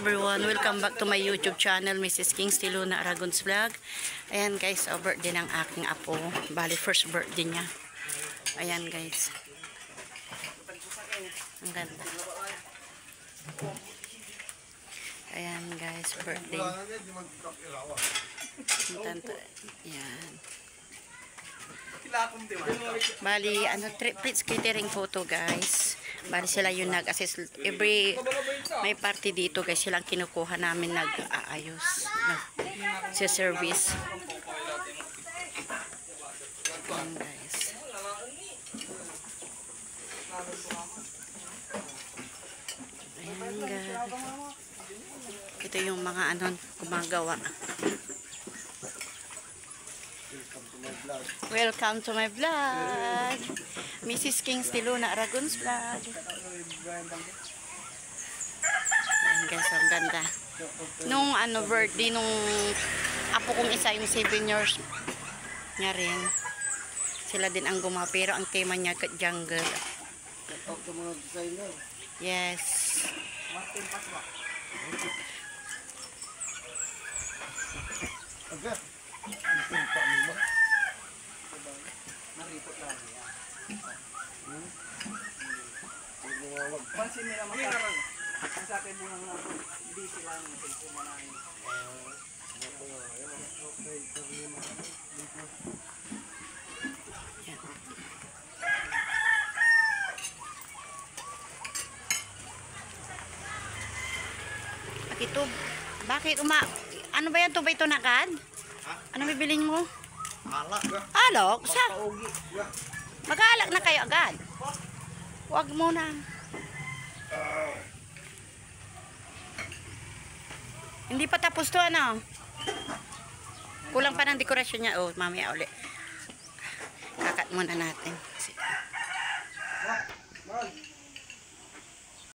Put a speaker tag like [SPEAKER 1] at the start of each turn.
[SPEAKER 1] Everyone, welcome back to my YouTube channel, Mrs. Kingsley Luna Aragon's Vlog. Ayan guys, birthday ng aking apo. Bali, first birthday niya. Ayan guys. Ang ganda. Ayan guys, birthday. Ayan. Bali, Fritz Catering Photo guys. Bali sila yung nag-assist. May party dito guys. Silang kinukuha namin nag-aayos. Nag-service. Ayan guys. Ayan guys. Ito yung mga gumagawa. Welcome to my vlog. Mrs. Kingsley Luna Aragon's Vlog. Ayan guys, ang ganda. Nung birthday nung apo kong isa, yung 7 years niya rin. Sila din ang gumawa, pero ang tema niya jungle. Yes.
[SPEAKER 2] Pansin nila magkaroon. Ang sa akin bunang nga, hindi sila ang pumanahin.
[SPEAKER 1] Ito, bakit ano ba yan? Ito na agad? Ano bibilin mo?
[SPEAKER 2] Alak.
[SPEAKER 1] Alok? Sa? Mag-alak na kayo agad. Huwag muna. Hindi pa tapos to, ano? Kulang pa ng dekorasyon niya. Oh, mamaya ulit. Kakat muna natin.